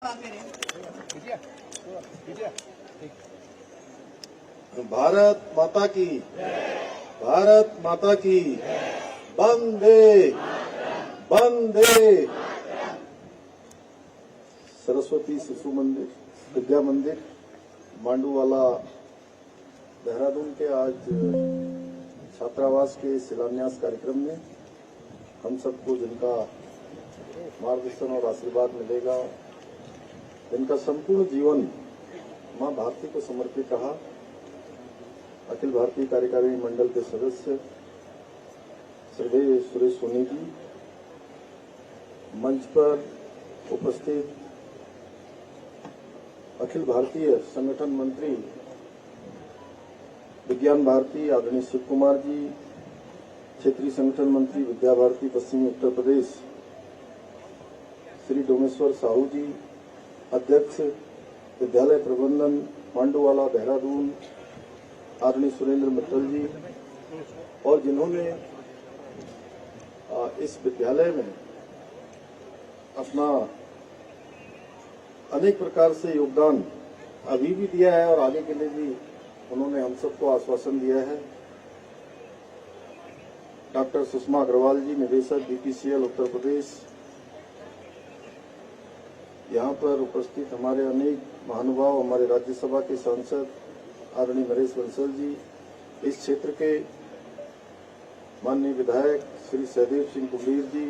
भारत माता की, भारत माता की, वंदे वंदे। सरस्वती शिशु मंदिर विद्या मंदिर मांडूवाला देहरादून के आज छात्रावास के शिलान्यास कार्यक्रम में हम सबको जिनका मार्गदर्शन और आशीर्वाद मिलेगा, इनका संपूर्ण जीवन मां भारती को समर्पित रहा। अखिल भारतीय कार्यकारिणी मंडल के सदस्य श्रद्धेय सुरेश सोनी जी, मंच पर उपस्थित अखिल भारतीय संगठन मंत्री विज्ञान भारती आदरणीय शिव कुमार जी, क्षेत्रीय संगठन मंत्री विद्या भारती पश्चिमी उत्तर प्रदेश श्री डोमेश्वर साहू जी, अध्यक्ष विद्यालय प्रबंधन मांडूवाला देहरादून आदरणीय सुरेंद्र मित्तल जी, और जिन्होंने इस विद्यालय में अपना अनेक प्रकार से योगदान अभी भी दिया है और आगे के लिए भी उन्होंने हम सबको आश्वासन दिया है। डॉक्टर सुषमा अग्रवाल जी, निदेशक बीपीसीएल उत्तर प्रदेश, यहाँ पर उपस्थित हमारे अनेक महानुभाव, हमारे राज्यसभा के सांसद आदरणीय नरेश बंसल जी, इस क्षेत्र के माननीय विधायक श्री सहदेव सिंह कुंडीर जी,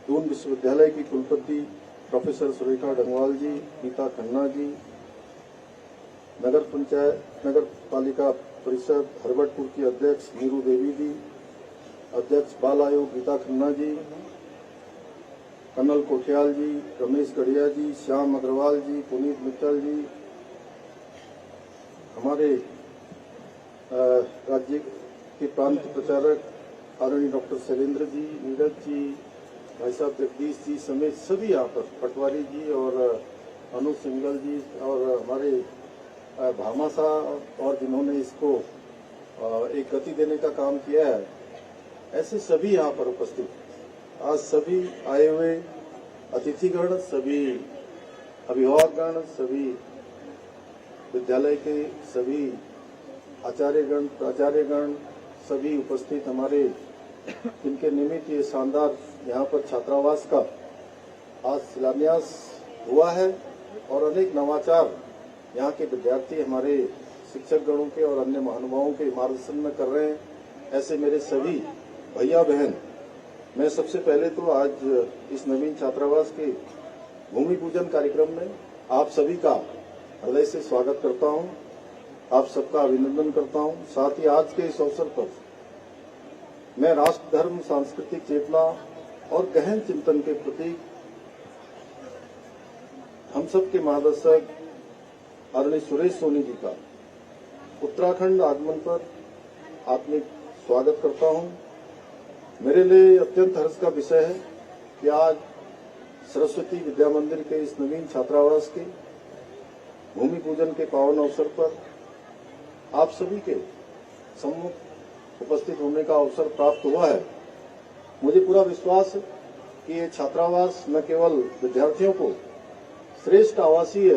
दून विश्वविद्यालय की कुलपति प्रोफेसर सुरेखा डंगवाल जी, नीता खन्ना जी, नगर पालिका परिषद हरबटपुर की अध्यक्ष नीरू देवी जी, अध्यक्ष बाल आयोग गीता खन्ना जी, कर्नल कोठियाल जी, रमेश गढ़िया जी, श्याम अग्रवाल जी, पुनीत मित्तल जी, हमारे राज्य के प्रांत प्रचारक आदरणीय डॉक्टर शैलेंद्र जी, नीरज जी, भाई साहब जगदीश जी समेत सभी यहाँ पर, पटवारी जी और अनु सिंगल जी और हमारे भामा साहब, और जिन्होंने इसको एक गति देने का काम किया है, ऐसे सभी यहाँ पर उपस्थित। आज सभी आए हुए अतिथिगण, सभी अभिभावकगण, सभी विद्यालय के सभी आचार्यगण, प्राचार्यगण, सभी उपस्थित हमारे, जिनके निमित्त ये शानदार यहाँ पर छात्रावास का आज शिलान्यास हुआ है और अनेक नवाचार यहाँ के विद्यार्थी हमारे शिक्षक गणों के और अन्य महानुभावों के मार्गदर्शन में कर रहे हैं। ऐसे मेरे सभी भैया बहन, मैं सबसे पहले तो आज इस नवीन छात्रावास के भूमि पूजन कार्यक्रम में आप सभी का हृदय से स्वागत करता हूं, आप सबका अभिनंदन करता हूं। साथ ही आज के इस अवसर पर मैं राष्ट्र धर्म, सांस्कृतिक चेतना और गहन चिंतन के प्रतीक हम सबके मार्गदर्शक आदरणीय सुरेश सोनी जी का उत्तराखंड आगमन पर आत्मिक स्वागत करता हूं। मेरे लिए अत्यंत हर्ष का विषय है कि आज सरस्वती विद्या मंदिर के इस नवीन छात्रावास के भूमि पूजन के पावन अवसर पर आप सभी के सम्मुख उपस्थित होने का अवसर प्राप्त हुआ है। मुझे पूरा विश्वास है कि ये छात्रावास न केवल विद्यार्थियों को श्रेष्ठ आवासीय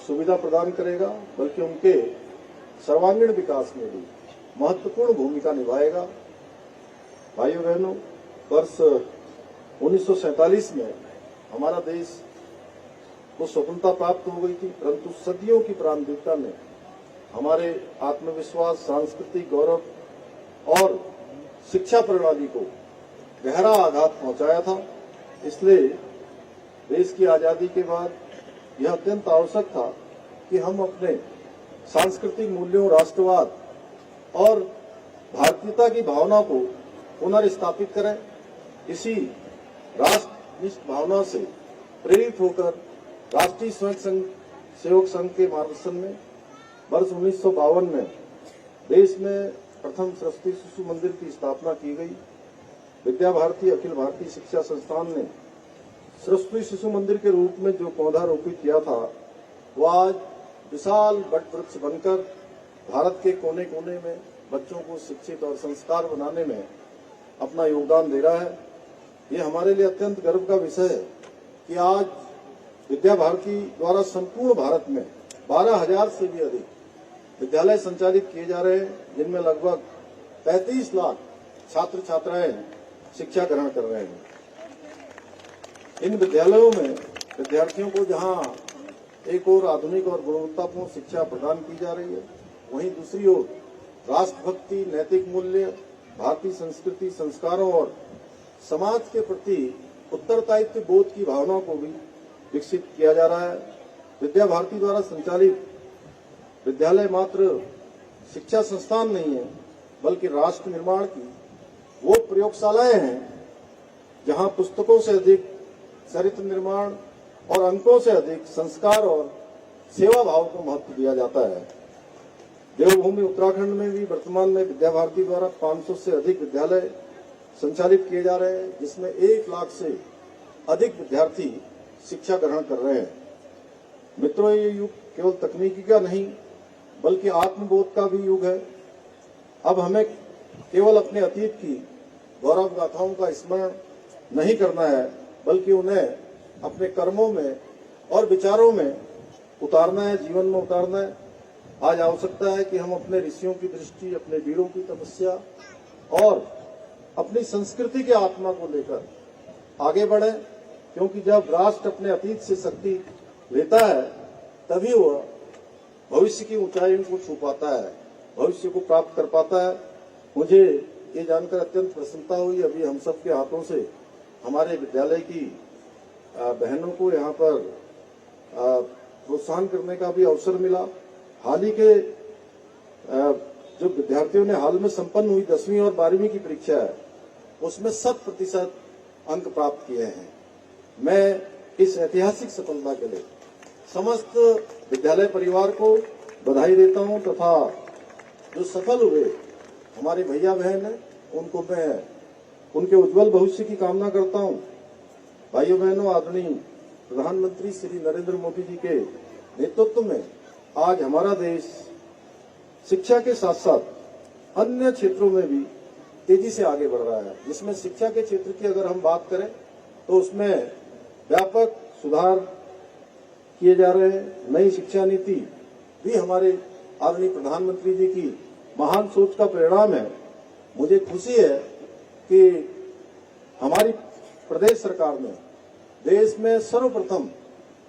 सुविधा प्रदान करेगा, बल्कि उनके सर्वांगीण विकास में भी महत्वपूर्ण भूमिका निभाएगा। भाइयों बहनों, वर्ष 1947 में हमारा देश को स्वतंत्रता प्राप्त हो गई थी, परंतु सदियों की प्रांतविकता ने हमारे आत्मविश्वास, सांस्कृतिक गौरव और शिक्षा प्रणाली को गहरा आघात पहुंचाया था। इसलिए देश की आजादी के बाद यह अत्यंत आवश्यक था कि हम अपने सांस्कृतिक मूल्यों, राष्ट्रवाद और भारतीयता की भावना को पुनर्स्थापित करें। इसी राष्ट्रनिष्ठ भावना से प्रेरित होकर राष्ट्रीय स्वयं सेवक संघ के मार्गदर्शन में वर्ष 1952 में देश में प्रथम सरस्वती शिशु मंदिर की स्थापना की गई। विद्या भारती अखिल भारतीय शिक्षा संस्थान ने सरस्वती शिशु मंदिर के रूप में जो पौधा रोपित किया था, वो आज विशाल वट वृक्ष बनकर भारत के कोने कोने में बच्चों को शिक्षित और संस्कार बनाने में अपना योगदान दे रहा है। ये हमारे लिए अत्यंत गर्व का विषय है कि आज विद्या भारती द्वारा संपूर्ण भारत में 12,000 से भी अधिक विद्यालय संचालित किए जा रहे हैं, जिनमें लगभग 35 लाख छात्र छात्राएं शिक्षा ग्रहण कर रहे हैं। इन विद्यालयों में विद्यार्थियों को जहां एक ओर आधुनिक और गुणवत्तापूर्ण शिक्षा प्रदान की जा रही है, वहीं दूसरी ओर राष्ट्रभक्ति, नैतिक मूल्य, भारतीय संस्कृति, संस्कारों और समाज के प्रति उत्तरदायित्व बोध की भावना को भी विकसित किया जा रहा है। विद्या भारती द्वारा संचालित विद्यालय मात्र शिक्षा संस्थान नहीं है, बल्कि राष्ट्र निर्माण की वो प्रयोगशालाएं हैं जहां पुस्तकों से अधिक चरित्र निर्माण और अंकों से अधिक संस्कार और सेवा भाव को महत्व दिया जाता है। देवभूमि उत्तराखंड में भी वर्तमान में विद्या भारती द्वारा 500 से अधिक विद्यालय संचालित किए जा रहे हैं, जिसमें 1 लाख से अधिक विद्यार्थी शिक्षा ग्रहण कर रहे हैं। मित्रों, ये युग केवल तकनीकी का नहीं बल्कि आत्मबोध का भी युग है। अब हमें केवल अपने अतीत की गौरव गाथाओं का स्मरण नहीं करना है, बल्कि उन्हें अपने कर्मों में और विचारों में उतारना है, जीवन में उतारना है। आज आवश्यकता है कि हम अपने ऋषियों की दृष्टि, अपने वीरों की तपस्या और अपनी संस्कृति के आत्मा को लेकर आगे बढ़े, क्योंकि जब राष्ट्र अपने अतीत से शक्ति लेता है तभी वह भविष्य की ऊंचाइयों को छू पाता है, भविष्य को प्राप्त कर पाता है। मुझे ये जानकर अत्यंत प्रसन्नता हुई, अभी हम सबके हाथों से हमारे विद्यालय की बहनों को यहाँ पर प्रोत्साहन करने का भी अवसर मिला। हाल ही के जो विद्यार्थियों ने हाल में संपन्न हुई 10वीं और 12वीं की परीक्षा है, उसमें 100% अंक प्राप्त किए हैं। मैं इस ऐतिहासिक सफलता के लिए समस्त विद्यालय परिवार को बधाई देता हूं तथा जो सफल हुए हमारे भैया बहन हैं, उनको मैं उनके उज्जवल भविष्य की कामना करता हूं। भाइयों बहनों, आदरणीय प्रधानमंत्री श्री नरेंद्र मोदी जी के नेतृत्व में आज हमारा देश शिक्षा के साथ साथ अन्य क्षेत्रों में भी तेजी से आगे बढ़ रहा है, जिसमें शिक्षा के क्षेत्र की अगर हम बात करें तो उसमें व्यापक सुधार किए जा रहे हैं। नई शिक्षा नीति भी हमारे आदरणीय प्रधानमंत्री जी की महान सोच का परिणाम है। मुझे खुशी है कि हमारी प्रदेश सरकार ने देश में सर्वप्रथम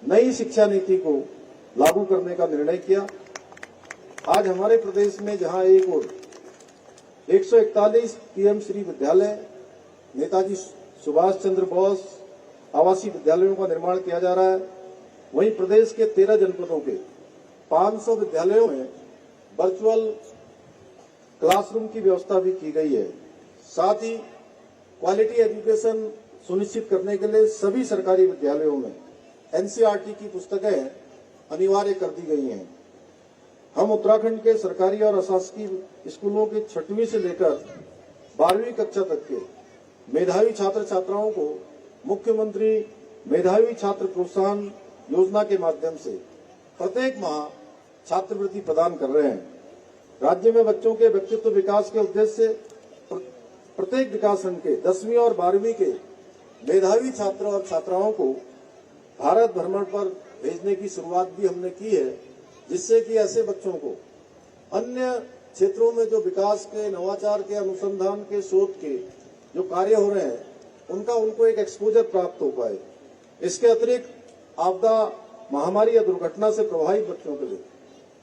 नई शिक्षा नीति को लागू करने का निर्णय किया। आज हमारे प्रदेश में जहां एक और 141 पीएम श्री विद्यालय, नेताजी सुभाष चंद्र बोस आवासीय विद्यालयों का निर्माण किया जा रहा है, वहीं प्रदेश के 13 जनपदों के 500 विद्यालयों में वर्चुअल क्लासरूम की व्यवस्था भी की गई है। साथ ही क्वालिटी एजुकेशन सुनिश्चित करने के लिए सभी सरकारी विद्यालयों में एनसीईआरटी की पुस्तकें अनिवार्य कर दी गई हैं। हम उत्तराखंड के सरकारी और अशासकीय स्कूलों के 6वीं से लेकर 12वीं कक्षा तक के मेधावी छात्र छात्राओं को मुख्यमंत्री मेधावी छात्र प्रोत्साहन योजना के माध्यम से प्रत्येक माह छात्रवृत्ति प्रदान कर रहे हैं। राज्य में बच्चों के व्यक्तित्व विकास के उद्देश्य से प्रत्येक विकासखंड के 10वीं और 12वीं के मेधावी छात्र और छात्राओं को भारत भ्रमण पर भेजने की शुरुआत भी हमने की है, जिससे कि ऐसे बच्चों को अन्य क्षेत्रों में जो विकास के, नवाचार के, अनुसंधान के, शोध के जो कार्य हो रहे हैं, उनको एक एक्सपोजर प्राप्त हो पाए। इसके अतिरिक्त आपदा, महामारी या दुर्घटना से प्रभावित बच्चों के लिए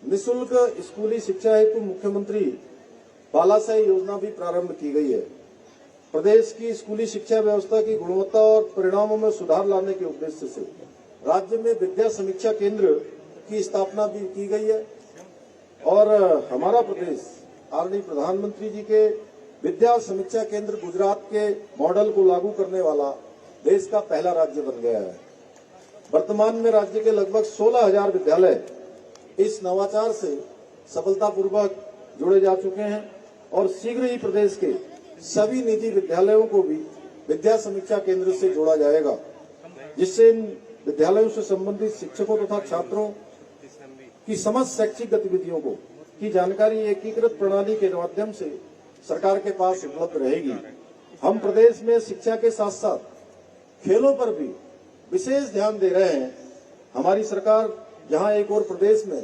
निःशुल्क स्कूली शिक्षा हेतु मुख्यमंत्री बालासाई योजना भी प्रारंभ की गई है। प्रदेश की स्कूली शिक्षा व्यवस्था की गुणवत्ता और परिणामों में सुधार लाने के उद्देश्य से राज्य में विद्या समीक्षा केंद्र की स्थापना भी की गई है और हमारा प्रदेश आदरणीय प्रधानमंत्री जी के विद्या समीक्षा केंद्र गुजरात के मॉडल को लागू करने वाला देश का पहला राज्य बन गया है। वर्तमान में राज्य के लगभग 16,000 विद्यालय इस नवाचार से सफलतापूर्वक जुड़े जा चुके हैं और शीघ्र ही प्रदेश के सभी निजी विद्यालयों को भी विद्या समीक्षा केंद्र से जोड़ा जाएगा, जिससे इन विद्यालयों से संबंधित शिक्षकों तथा छात्रों की समस्त शैक्षिक गतिविधियों की जानकारी एकीकृत प्रणाली के माध्यम से सरकार के पास उपलब्ध रहेगी। हम प्रदेश में शिक्षा के साथ साथ खेलों पर भी विशेष ध्यान दे रहे हैं। हमारी सरकार जहां एक और प्रदेश में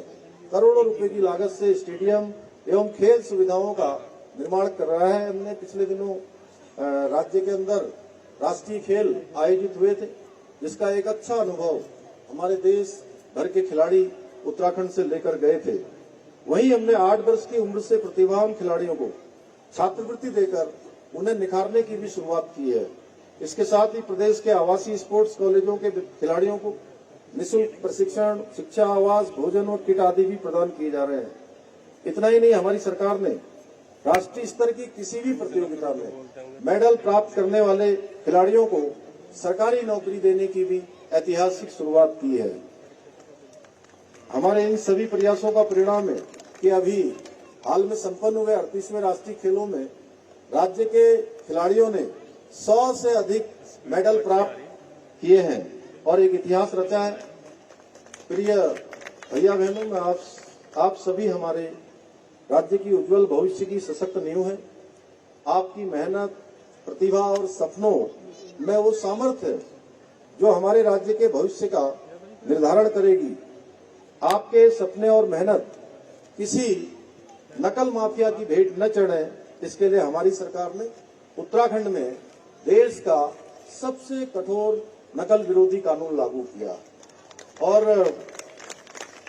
करोड़ों रुपए की लागत से स्टेडियम एवं खेल सुविधाओं का निर्माण कर रहा है। हमने पिछले दिनों राज्य के अंदर राष्ट्रीय खेल आयोजित हुए थे, जिसका एक अच्छा अनुभव हमारे देश भर के खिलाड़ी उत्तराखंड से लेकर गए थे। वहीं हमने 8 वर्ष की उम्र से प्रतिभावान खिलाड़ियों को छात्रवृत्ति देकर उन्हें निखारने की भी शुरुआत की है। इसके साथ ही प्रदेश के आवासीय स्पोर्ट्स कॉलेजों के खिलाड़ियों को निःशुल्क प्रशिक्षण, शिक्षा, आवास, भोजन और किट आदि भी प्रदान किए जा रहे हैं। इतना ही नहीं, हमारी सरकार ने राष्ट्रीय स्तर की किसी भी प्रतियोगिता में मेडल प्राप्त करने वाले खिलाड़ियों को सरकारी नौकरी देने की भी ऐतिहासिक शुरुआत की है। हमारे इन सभी प्रयासों का परिणाम है कि अभी हाल में संपन्न हुए 38वें राष्ट्रीय खेलों में राज्य के खिलाड़ियों ने 100 से अधिक मेडल प्राप्त किए हैं और एक इतिहास रचा है। प्रिय भैया बहनों, मैं आप सभी हमारे राज्य की उज्जवल भविष्य की सशक्त नींव है। आपकी मेहनत, प्रतिभा और सपनों में वो सामर्थ्य जो हमारे राज्य के भविष्य का निर्धारण करेगी। आपके सपने और मेहनत किसी नकल माफिया की भेंट न चढ़े, इसके लिए हमारी सरकार ने उत्तराखंड में देश का सबसे कठोर नकल विरोधी कानून लागू किया और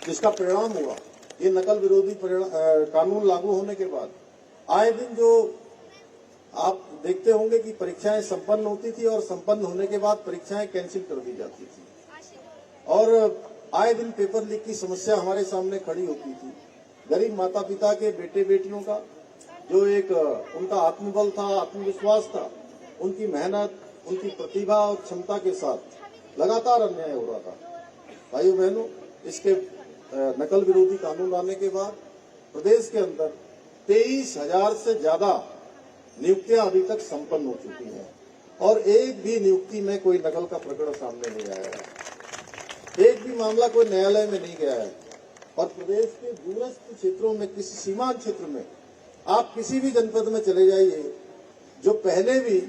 जिसका परिणाम हुआ, ये नकल विरोधी कानून लागू होने के बाद आए दिन जो आप देखते होंगे कि परीक्षाएं संपन्न होती थी और संपन्न होने के बाद परीक्षाएं कैंसिल कर दी जाती थी और आए दिन पेपर लीक की समस्या हमारे सामने खड़ी होती थी। गरीब माता पिता के बेटे बेटियों का जो एक उनका आत्मबल था, आत्मविश्वास था, उनकी मेहनत, उनकी प्रतिभा और क्षमता के साथ लगातार अन्याय हो रहा था। भाइयों बहनों, इसके नकल विरोधी कानून आने के बाद प्रदेश के अंदर 23,000 से ज्यादा नियुक्तियां अभी तक संपन्न हो चुकी हैं और एक भी नियुक्ति में कोई नकल का प्रकरण सामने नहीं आया है। एक भी मामला कोई न्यायालय में नहीं गया है और प्रदेश के दूरस्थ क्षेत्रों में, किसी सीमांत क्षेत्र में आप किसी भी जनपद में चले जाइए, जो पहले भी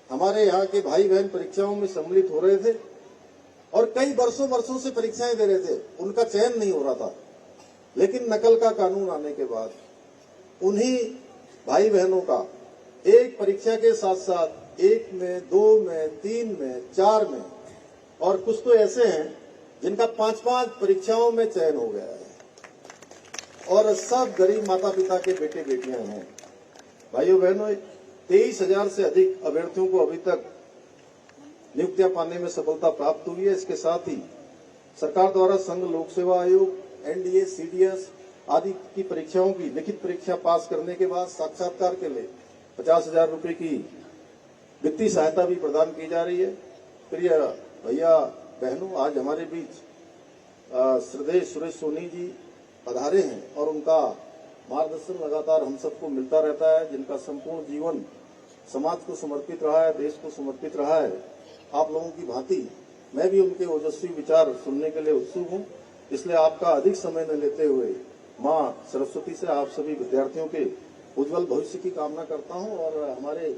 हमारे यहाँ के भाई बहन परीक्षाओं में सम्मिलित हो रहे थे और कई वर्षों से परीक्षाएं दे रहे थे, उनका चयन नहीं हो रहा था। लेकिन नकल का कानून आने के बाद उन्हीं भाई बहनों का एक परीक्षा के साथ साथ 1 में, 2 में, 3 में, 4 में और कुछ तो ऐसे हैं जिनका 5-5 परीक्षाओं में चयन हो गया है और सब गरीब माता पिता के बेटे बेटियां हैं। भाइयों बहनों, 23,000 से अधिक अभ्यर्थियों को अभी तक नियुक्तियां पाने में सफलता प्राप्त हुई है। इसके साथ ही सरकार द्वारा संघ लोक सेवा आयोग, एनडीए, सीडीएस आदि की परीक्षाओं की लिखित परीक्षा पास करने के बाद साक्षात्कार के लिए 50,000 रुपए की वित्तीय सहायता भी प्रदान की जा रही है। प्रिय भैया बहनों, आज हमारे बीच श्रद्धेय सुरेश सोनी जी पधारे हैं और उनका मार्गदर्शन लगातार हम सबको मिलता रहता है, जिनका संपूर्ण जीवन समाज को समर्पित रहा है, देश को समर्पित रहा है। आप लोगों की भांति मैं भी उनके ओजस्वी विचार सुनने के लिए उत्सुक हूं, इसलिए आपका अधिक समय न लेते हुए मां सरस्वती से आप सभी विद्यार्थियों के उज्जवल भविष्य की कामना करता हूं। और हमारे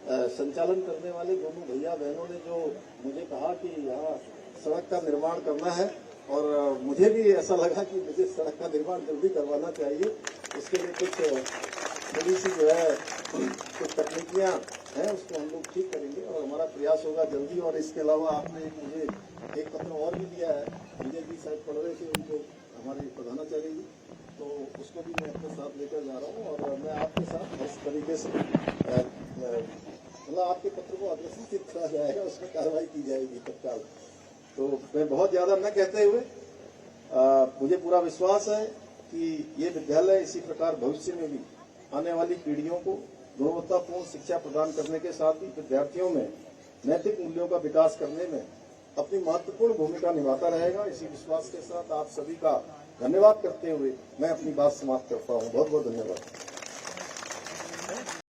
संचालन करने वाले दोनों भैया बहनों ने जो मुझे कहा कि यहाँ सड़क का निर्माण करना है और मुझे भी ऐसा लगा कि मुझे सड़क का निर्माण जल्दी करवाना चाहिए। इसके लिए कुछ थोड़ी सी जो है कुछ तकनीकियाँ हैं, उसको हम लोग ठीक करेंगे और हमारा प्रयास होगा जल्दी। और इसके अलावा आपने मुझे एक पत्र और भी दिया है, मुझे भी शायद पढ़ रहे थे, उनको हमारी प्रधानाचार्य जी, तो उसको भी मैं अपने साथ लेकर जा रहा हूँ और मैं आपके साथ इस तरीके से मतलब आपके पत्र को अग्रसित करा जाएगा, उसमें कार्रवाई की जाएगी तत्काल। तो मैं बहुत ज्यादा न कहते हुए मुझे पूरा विश्वास है कि ये विद्यालय इसी प्रकार भविष्य में भी आने वाली पीढ़ियों को गुणवत्तापूर्ण शिक्षा प्रदान करने के साथ ही विद्यार्थियों में नैतिक मूल्यों का विकास करने में अपनी महत्वपूर्ण भूमिका निभाता रहेगा। इसी विश्वास के साथ आप सभी का धन्यवाद करते हुए मैं अपनी बात समाप्त करता हूँ। बहुत बहुत धन्यवाद।